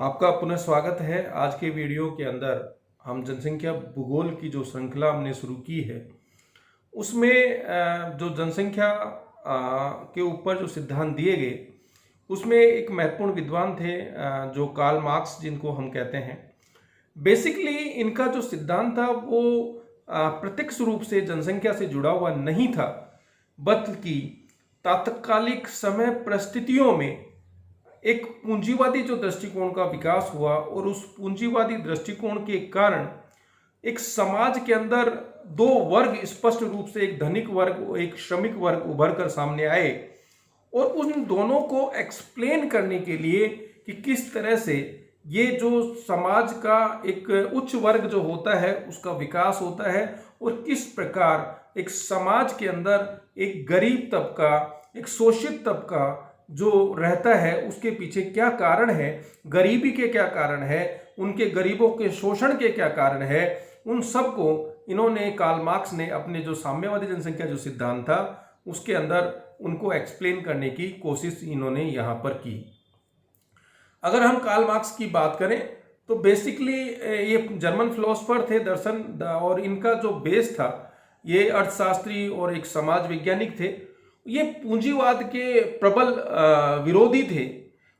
आपका पुनः स्वागत है। आज के वीडियो के अंदर हम जनसंख्या भूगोल की जो श्रृंखला हमने शुरू की है उसमें जो जनसंख्या के ऊपर जो सिद्धांत दिए गए उसमें एक महत्वपूर्ण विद्वान थे जो कार्ल मार्क्स जिनको हम कहते हैं। बेसिकली इनका जो सिद्धांत था वो प्रत्यक्ष रूप से जनसंख्या से जुड़ा हुआ नहीं था, बल्कि तात्कालिक समय परिस्थितियों में एक पूंजीवादी जो दृष्टिकोण का विकास हुआ और उस पूंजीवादी दृष्टिकोण के कारण एक समाज के अंदर दो वर्ग स्पष्ट रूप से, एक धनिक वर्ग एक श्रमिक वर्ग उभर कर सामने आए और उन दोनों को एक्सप्लेन करने के लिए कि किस तरह से ये जो समाज का एक उच्च वर्ग जो होता है उसका विकास होता है और किस प्रकार एक समाज के अंदर एक गरीब तबका, एक शोषित तबका जो रहता है उसके पीछे क्या कारण है, गरीबी के क्या कारण है, उनके गरीबों के शोषण के क्या कारण है, उन सब को इन्होंने कार्ल मार्क्स ने अपने जो साम्यवादी जनसंख्या जो सिद्धांत था उसके अंदर उनको एक्सप्लेन करने की कोशिश इन्होंने यहाँ पर की। अगर हम कार्ल मार्क्स की बात करें तो बेसिकली ये जर्मन फिलोसोफर थे, दर्शन और इनका जो बेस था ये अर्थशास्त्री और एक समाज वैज्ञानिक थे। ये पूंजीवाद के प्रबल विरोधी थे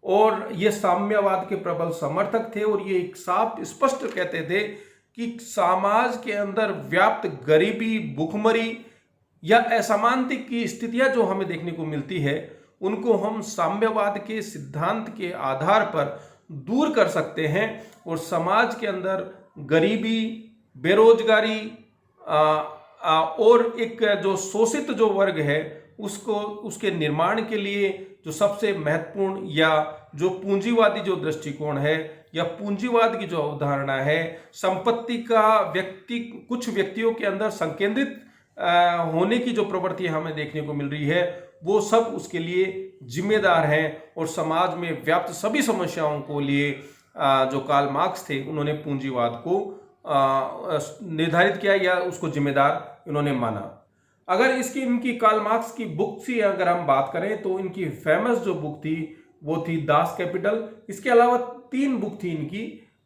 और ये साम्यवाद के प्रबल समर्थक थे और ये एक साफ स्पष्ट कहते थे कि समाज के अंदर व्याप्त गरीबी, भुखमरी या असमानता की स्थितियां जो हमें देखने को मिलती है उनको हम साम्यवाद के सिद्धांत के आधार पर दूर कर सकते हैं और समाज के अंदर गरीबी, बेरोजगारी और एक जो शोषित जो वर्ग है उसको उसके निर्माण के लिए जो सबसे महत्वपूर्ण या जो पूंजीवादी जो दृष्टिकोण है या पूंजीवाद की जो अवधारणा है, संपत्ति का कुछ व्यक्तियों के अंदर संकेंद्रित होने की जो प्रवृत्ति हमें देखने को मिल रही है वो सब उसके लिए जिम्मेदार हैं और समाज में व्याप्त सभी समस्याओं को लिए जो कार्ल मार्क्स थे उन्होंने पूंजीवाद को निर्धारित किया या उसको जिम्मेदार इन्होंने माना। अगर इनकी कार्ल मार्क्स की बुक की अगर हम बात करें तो इनकी फेमस जो बुक थी वो थी दास कैपिटल। इसके अलावा 3 बुक थी इनकी।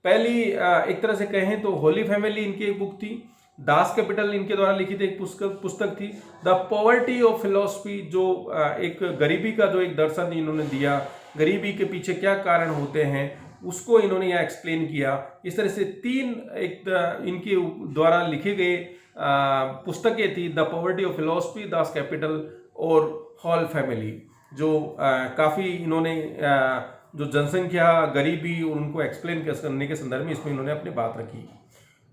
पहली एक तरह से कहें तो होली फैमिली इनकी एक बुक थी, दास कैपिटल इनके द्वारा लिखित एक पुस्तक थी, द पॉवर्टी ऑफ फिलोसफी जो एक गरीबी का जो एक दर्शन इन्होंने दिया, गरीबी के पीछे क्या कारण होते हैं उसको इन्होंने यहाँ एक्सप्लेन किया। इस तरह से 3 एक इनके द्वारा लिखे गए पुस्तकें थी, the poverty of philosophy, Das Kapital और हॉल फैमिली, जो काफ़ी इन्होंने जो जनसंख्या, गरीबी और उनको एक्सप्लेन करने के संदर्भ में इसमें इन्होंने अपनी बात रखी।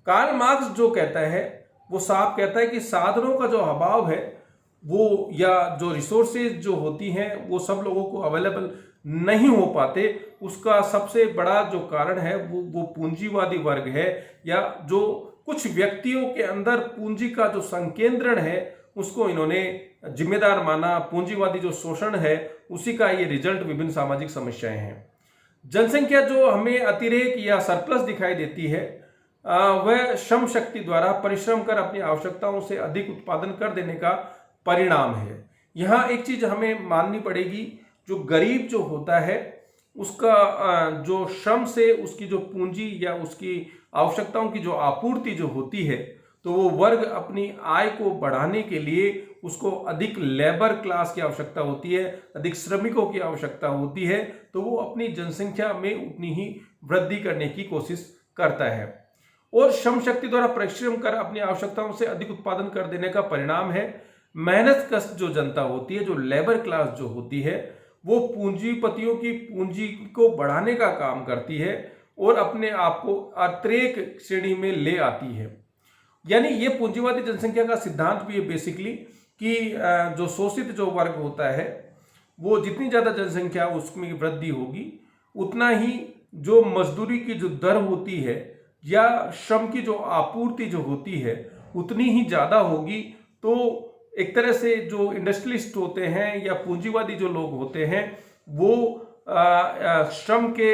कार्ल मार्क्स जो कहता है वो साफ कहता है कि साधनों का जो अभाव है वो या जो रिसोर्सेज जो होती हैं वो सब लोगों को अवेलेबल नहीं हो पाते, उसका सबसे बड़ा जो कारण है वो पूंजीवादी वर्ग है या जो कुछ व्यक्तियों के अंदर पूंजी का जो संकेंद्रण है उसको इन्होंने जिम्मेदार माना। पूंजीवादी जो शोषण है उसी का ये रिजल्ट विभिन्न सामाजिक समस्याएं हैं। जनसंख्या जो हमें अतिरेक या सरप्लस दिखाई देती है वह श्रम शक्ति द्वारा परिश्रम कर अपनी आवश्यकताओं से अधिक उत्पादन कर देने का परिणाम है। यहाँ एक चीज हमें माननी पड़ेगी, जो गरीब जो होता है उसका जो श्रम से उसकी जो पूंजी या उसकी आवश्यकताओं की जो आपूर्ति जो होती है तो वो वर्ग अपनी आय को बढ़ाने के लिए उसको अधिक लेबर क्लास की आवश्यकता होती है, अधिक श्रमिकों की आवश्यकता होती है, तो वो अपनी जनसंख्या में उतनी ही वृद्धि करने की कोशिश करता है और श्रम शक्ति द्वारा परिश्रम कर अपनी आवश्यकताओं से अधिक उत्पादन कर देने का परिणाम है मेहनत कश जो जनता होती है, जो लेबर क्लास जो होती है वो पूंजीपतियों की पूंजी को बढ़ाने का काम करती है और अपने आप को अतिरेक श्रेणी में ले आती है। यानी ये पूंजीवादी जनसंख्या का सिद्धांत भी है बेसिकली कि जो शोषित जो वर्ग होता है वो जितनी ज़्यादा जनसंख्या उसमें वृद्धि होगी उतना ही जो मजदूरी की जो दर होती है या श्रम की जो आपूर्ति जो होती है उतनी ही ज़्यादा होगी। तो एक तरह से जो इंडस्ट्रियलिस्ट होते हैं या पूंजीवादी जो लोग होते हैं वो श्रम के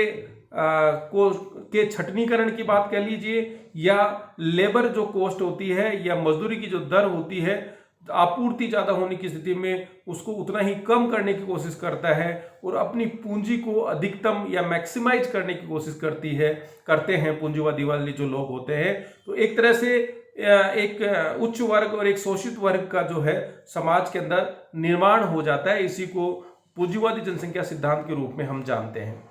छटनीकरण की बात कह लीजिए या लेबर जो कॉस्ट होती है या मजदूरी की जो दर होती है आपूर्ति ज़्यादा होने की स्थिति में उसको उतना ही कम करने की कोशिश करता है और अपनी पूंजी को अधिकतम या मैक्सिमाइज करने की कोशिश करते हैं पूंजीवादी वाले जो लोग होते हैं। तो एक तरह से एक उच्च वर्ग और एक शोषित वर्ग का जो है समाज के अंदर निर्माण हो जाता है। इसी को पूंजीवादी जनसंख्या सिद्धांत के रूप में हम जानते हैं।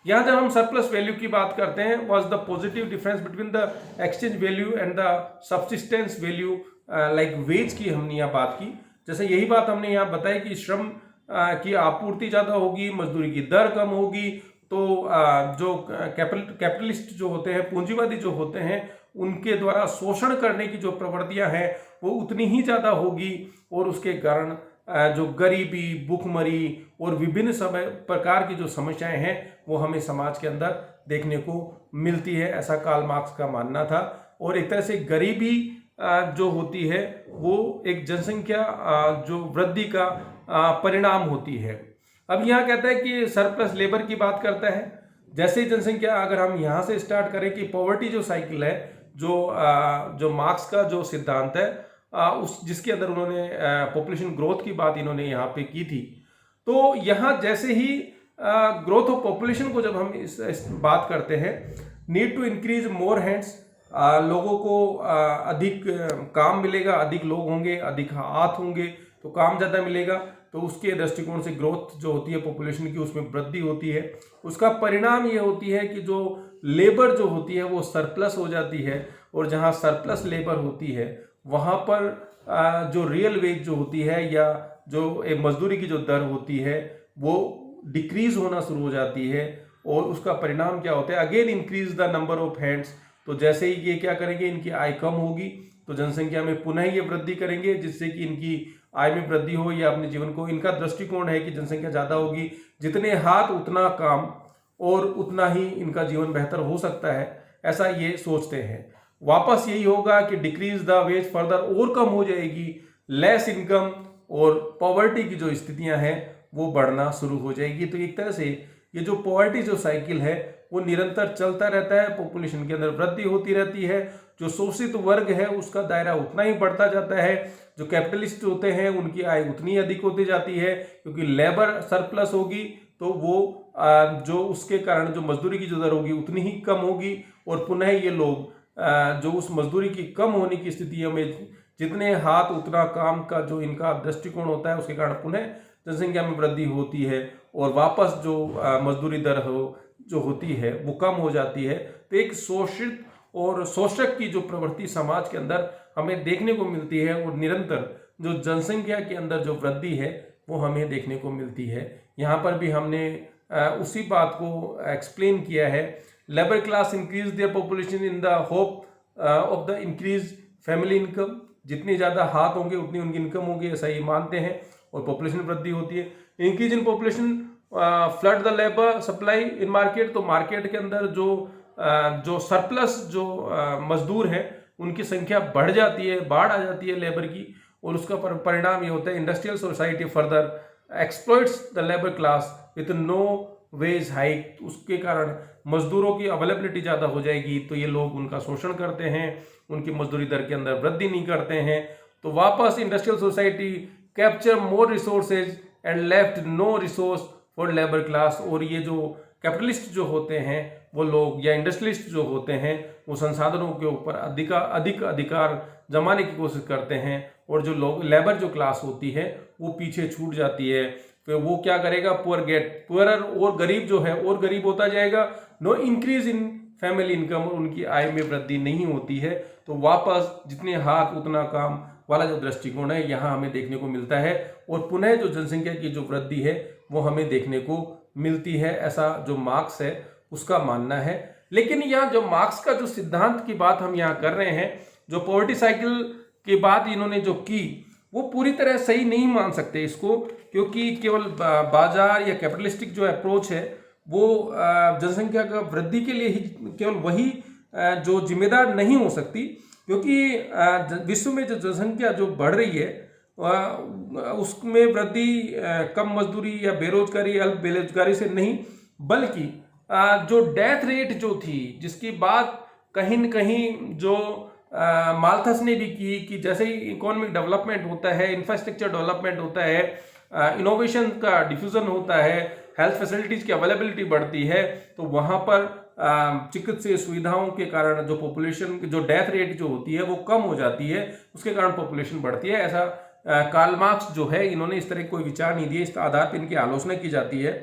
यहाँ जब हम सरप्लस वैल्यू की बात करते हैं, was the positive difference between the exchange value and the subsistence value like wage की हमने यहाँ बात की। जैसे यही बात हमने यहाँ बताई कि श्रम की आपूर्ति ज़्यादा होगी, मजदूरी की दर कम होगी, तो जो कैपिटलिस्ट जो होते हैं, पूंजीवादी जो होते हैं, उनके द्वारा शोषण करने की जो प्रवृत्तियां हैं वो उतनी ही ज़्यादा होगी और उसके कारण जो गरीबी, भूखमरी और विभिन्न प्रकार की जो समस्याएं हैं वो हमें समाज के अंदर देखने को मिलती है, ऐसा कार्ल मार्क्स का मानना था। और एक तरह से गरीबी जो होती है वो एक जनसंख्या जो वृद्धि का परिणाम होती है। अब यहाँ कहता है कि सरप्लस लेबर की बात करता है। जैसे जनसंख्या, अगर हम यहाँ से स्टार्ट करें कि पॉवर्टी जो साइकिल है, जो मार्क्स का जो सिद्धांत है, उस जिसके अंदर उन्होंने पॉपुलेशन ग्रोथ की बात इन्होंने यहाँ पे की थी। तो यहाँ जैसे ही ग्रोथ ऑफ पॉपुलेशन को जब हम इस बात करते हैं, need to increase more hands, लोगों को अधिक काम मिलेगा, अधिक लोग होंगे, अधिक हाथ होंगे तो काम ज़्यादा मिलेगा, तो उसके दृष्टिकोण से ग्रोथ जो होती है पॉपुलेशन की उसमें वृद्धि होती है। उसका परिणाम ये होती है कि जो लेबर जो होती है वो सरप्लस हो जाती है, और जहाँ सरप्लस लेबर होती है वहाँ पर जो रियल वेज जो होती है या जो एक मजदूरी की जो दर होती है वो डिक्रीज होना शुरू हो जाती है। और उसका परिणाम क्या होता है, again increase the number of hands. तो जैसे ही ये क्या करेंगे, इनकी आय कम होगी तो जनसंख्या में पुनः ये वृद्धि करेंगे, जिससे कि इनकी आय में वृद्धि हो या अपने जीवन को, इनका दृष्टिकोण है कि जनसंख्या ज़्यादा होगी, जितने हाथ उतना काम और उतना ही इनका जीवन बेहतर हो सकता है, ऐसा ये सोचते हैं। वापस यही होगा कि डिक्रीज द वेज फर्दर, और कम हो जाएगी, लेस इनकम और पॉवर्टी की जो स्थितियां हैं वो बढ़ना शुरू हो जाएगी। तो एक तरह से ये जो पॉवर्टी जो साइकिल है वो निरंतर चलता रहता है, पॉपुलेशन के अंदर वृद्धि होती रहती है, जो शोषित वर्ग है उसका दायरा उतना ही बढ़ता जाता है, जो कैपिटलिस्ट होते हैं उनकी आय उतनी अधिक होती जाती है, क्योंकि लेबर सरप्लस होगी तो वो जो उसके कारण जो मजदूरी की जो दर होगी उतनी ही कम होगी, और पुनः ये लोग जो उस मजदूरी की कम होने की स्थितियों में जितने हाथ उतना काम का जो इनका दृष्टिकोण होता है उसके कारण पुनः जनसंख्या में वृद्धि होती है, और वापस जो मजदूरी दर जो होती है वो कम हो जाती है। तो एक शोषित और शोषक की जो प्रवृत्ति समाज के अंदर हमें देखने को मिलती है, और निरंतर जो जनसंख्या के अंदर जो वृद्धि है वो हमें देखने को मिलती है। यहाँ पर भी हमने उसी बात को एक्सप्लेन किया है। Labour class increase their population in the hope of the increase family income, जितनी ज़्यादा हाथ होंगे उतनी उनकी इनकम होगी, ऐसा ये मानते हैं, और पॉपुलेशन वृद्धि होती है। Increase in population flood the labour supply in market, तो मार्केट के अंदर जो सरप्लस जो मजदूर हैं उनकी संख्या बढ़ जाती है, बाढ़ आ जाती है लेबर की, और उसका परिणाम ये होता है industrial society further exploits the labour class with no wage hike. उसके कारण मजदूरों की अवेलेबिलिटी ज़्यादा हो जाएगी, तो ये लोग उनका शोषण करते हैं, उनकी मजदूरी दर के अंदर वृद्धि नहीं करते हैं, तो वापस industrial society capture more resources and left no resource for labour class. और ये जो कैपिटलिस्ट जो होते हैं वो लोग या इंडस्ट्रियलिस्ट जो होते हैं वो संसाधनों के ऊपर अधिक अधिकार जमाने की कोशिश करते हैं, और जो लोग लेबर जो क्लास होती है वो पीछे छूट जाती है। फिर वो क्या करेगा, पुअर गेट पुअरर, और गरीब जो है और गरीब होता जाएगा, no increase in family income, और उनकी आय में वृद्धि नहीं होती है। तो वापस जितने हाथ उतना काम वाला जो दृष्टिकोण है यहाँ हमें देखने को मिलता है, और पुनः जो जनसंख्या की जो वृद्धि है वो हमें देखने को मिलती है, ऐसा जो मार्क्स है उसका मानना है। लेकिन यहाँ जो मार्क्स का जो सिद्धांत की बात हम यहाँ कर रहे हैं, जो पॉवर्टी साइकिल की बात इन्होंने जो की वो पूरी तरह सही नहीं मान सकते इसको, क्योंकि केवल बाजार या कैपिटलिस्टिक जो अप्रोच है वो जनसंख्या का वृद्धि के लिए ही केवल वही जो जिम्मेदार नहीं हो सकती, क्योंकि विश्व में जो जनसंख्या जो बढ़ रही है उसमें वृद्धि कम मजदूरी या बेरोजगारी, अल्प बेरोजगारी से नहीं, बल्कि जो डेथ रेट जो थी, जिसकी बात कहीं न कहीं जो माल्थस ने भी की कि जैसे ही इकोनॉमिक डेवलपमेंट होता है, इंफ्रास्ट्रक्चर डेवलपमेंट होता है, इनोवेशन का डिफ्यूजन होता है, हेल्थ फैसिलिटीज की अवेलेबिलिटी बढ़ती है, तो वहाँ पर चिकित्सीय सुविधाओं के कारण जो पॉपुलेशन जो डेथ रेट जो होती है वो कम हो जाती है, उसके कारण पॉपुलेशन बढ़ती है। ऐसा कार्ल मार्क्स जो है, इन्होंने इस तरह कोई विचार नहीं दिए, इस आधार पर इनकी आलोचना की जाती है।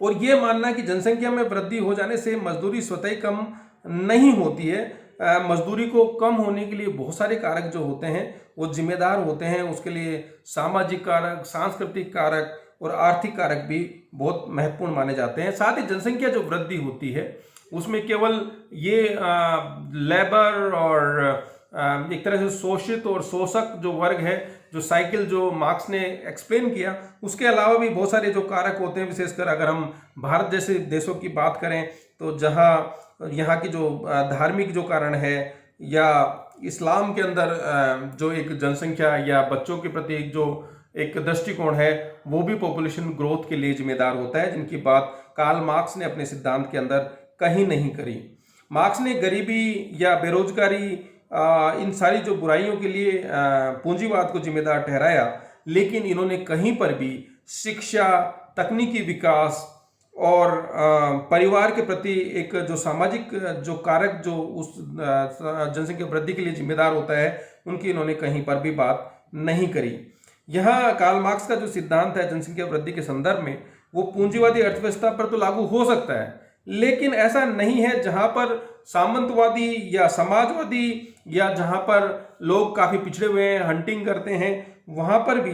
और ये मानना कि जनसंख्या में वृद्धि हो जाने से मजदूरी स्वतः ही कम नहीं होती है। मजदूरी को कम होने के लिए बहुत सारे कारक जो होते हैं वो जिम्मेदार होते हैं। उसके लिए सामाजिक कारक, सांस्कृतिक कारक और आर्थिक कारक भी बहुत महत्वपूर्ण माने जाते हैं। साथ ही जनसंख्या जो वृद्धि होती है उसमें केवल ये लेबर और एक तरह से शोषित और शोषक जो वर्ग है, जो साइकिल जो मार्क्स ने एक्सप्लेन किया, उसके अलावा भी बहुत सारे जो कारक होते हैं। विशेषकर अगर हम भारत जैसे देशों की बात करें तो जहाँ यहाँ की जो धार्मिक जो कारण है या इस्लाम के अंदर जो एक जनसंख्या या बच्चों के प्रति जो एक दृष्टिकोण है वो भी पॉपुलेशन ग्रोथ के लिए जिम्मेदार होता है, जिनकी बात कार्ल मार्क्स ने अपने सिद्धांत के अंदर कहीं नहीं करी। मार्क्स ने गरीबी या बेरोजगारी इन सारी जो बुराइयों के लिए पूंजीवाद को जिम्मेदार ठहराया, लेकिन इन्होंने कहीं पर भी शिक्षा, तकनीकी विकास और परिवार के प्रति एक जो सामाजिक जो कारक जो उस जनसंख्या वृद्धि के लिए जिम्मेदार होता है, उनकी इन्होंने कहीं पर भी बात नहीं करी। यहाँ कार्ल मार्क्स का जो सिद्धांत है जनसंख्या वृद्धि के संदर्भ में, वो पूंजीवादी अर्थव्यवस्था पर तो लागू हो सकता है, लेकिन ऐसा नहीं है जहाँ पर सामंतवादी या समाजवादी या जहाँ पर लोग काफ़ी पिछड़े हुए हैं, हंटिंग करते हैं, वहाँ पर भी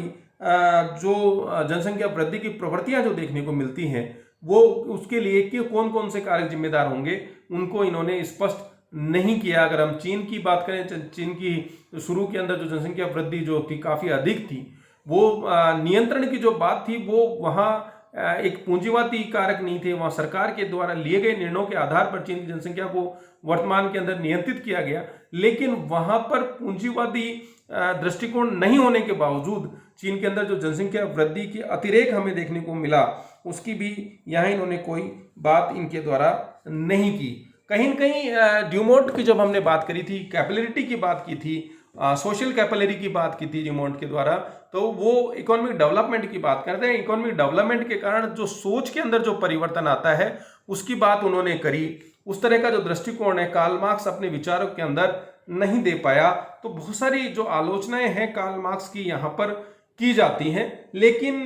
जो जनसंख्या वृद्धि की प्रवृत्तियाँ जो देखने को मिलती हैं, वो उसके लिए कि कौन कौन से कारक जिम्मेदार होंगे, उनको इन्होंने स्पष्ट नहीं किया। अगर हम चीन की बात करें, चीन की शुरू के अंदर जो जनसंख्या वृद्धि जो थी काफ़ी अधिक थी, वो नियंत्रण की जो बात थी वो वहाँ एक पूंजीवादी कारक नहीं थे, वहाँ सरकार के द्वारा लिए गए निर्णयों के आधार पर चीन की जनसंख्या को वर्तमान के अंदर नियंत्रित किया गया। लेकिन वहाँ पर पूंजीवादी दृष्टिकोण नहीं होने के बावजूद चीन के अंदर जो जनसंख्या वृद्धि की अतिरेक हमें देखने को मिला, उसकी भी यहाँ इन्होंने कोई बात इनके द्वारा नहीं की। कहीं न कहीं ड्यूमोंट की जब हमने बात करी थी, कैपिलरिटी की बात की थी, सोशल कैपिलरी की बात की थी ड्यूमोंट के द्वारा, तो वो इकोनॉमिक डेवलपमेंट की बात करते हैं। इकोनॉमिक डेवलपमेंट के कारण जो सोच के अंदर जो परिवर्तन आता है उसकी बात उन्होंने करी। उस तरह का जो दृष्टिकोण है कार्ल मार्क्स अपने विचारों के अंदर नहीं दे पाया। तो बहुत सारी जो आलोचनाएं हैं कार्ल मार्क्स की यहाँ पर की जाती हैं, लेकिन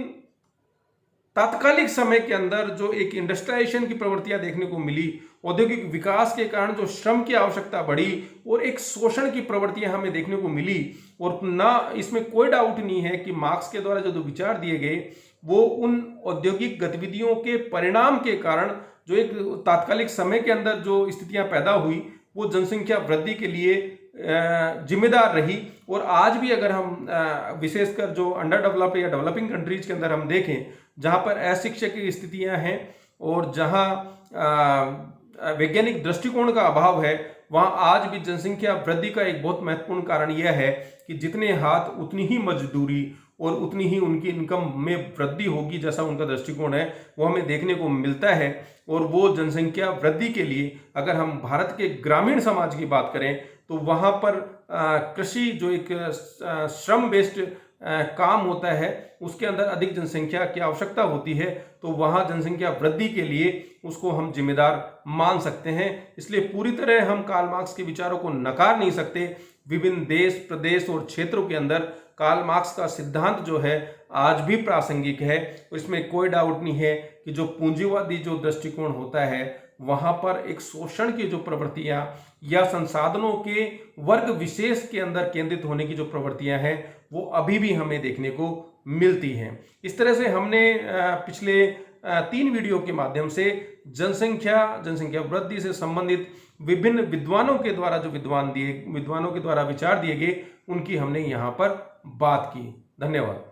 तात्कालिक समय के अंदर जो एक इंडस्ट्रियलाइजेशन की प्रवृत्तियां देखने को मिली, औद्योगिक विकास के कारण जो श्रम की आवश्यकता बढ़ी और एक शोषण की प्रवृत्तियां हमें देखने को मिली, और ना इसमें कोई डाउट नहीं है कि मार्क्स के द्वारा जो विचार दिए गए वो उन औद्योगिक गतिविधियों के परिणाम के कारण जो एक तात्कालिक समय के अंदर जो स्थितियां पैदा हुई वो जनसंख्या वृद्धि के लिए जिम्मेदार रही। और आज भी अगर हम विशेषकर जो अंडर डेवलप्ड या डेवलपिंग कंट्रीज के अंदर हम देखें, जहां पर अशिक्षित की स्थितियां हैं और जहां वैज्ञानिक दृष्टिकोण का अभाव है, वहां आज भी जनसंख्या वृद्धि का एक बहुत महत्वपूर्ण कारण यह है कि जितने हाथ उतनी ही मजदूरी और उतनी ही उनकी इनकम में वृद्धि होगी, जैसा उनका दृष्टिकोण है वो हमें देखने को मिलता है। और वो जनसंख्या वृद्धि के लिए अगर हम भारत के ग्रामीण समाज की बात करें तो वहाँ पर कृषि जो एक श्रम बेस्ड काम होता है उसके अंदर अधिक जनसंख्या की आवश्यकता होती है, तो वहाँ जनसंख्या वृद्धि के लिए उसको हम जिम्मेदार मान सकते हैं। इसलिए पूरी तरह हम कार्ल मार्क्स के विचारों को नकार नहीं सकते। विभिन्न देश, प्रदेश और क्षेत्रों के अंदर कार्ल मार्क्स का सिद्धांत जो है आज भी प्रासंगिक है। इसमें कोई डाउट नहीं है कि जो पूंजीवादी जो दृष्टिकोण होता है वहाँ पर एक शोषण की जो प्रवृत्तियाँ या संसाधनों के वर्ग विशेष के अंदर केंद्रित होने की जो प्रवृत्तियाँ हैं वो अभी भी हमें देखने को मिलती हैं। इस तरह से हमने पिछले 3 वीडियो के माध्यम से जनसंख्या वृद्धि से संबंधित विभिन्न विद्वानों के द्वारा जो विद्वानों के द्वारा विचार दिए गए उनकी हमने यहाँ पर बात की। धन्यवाद।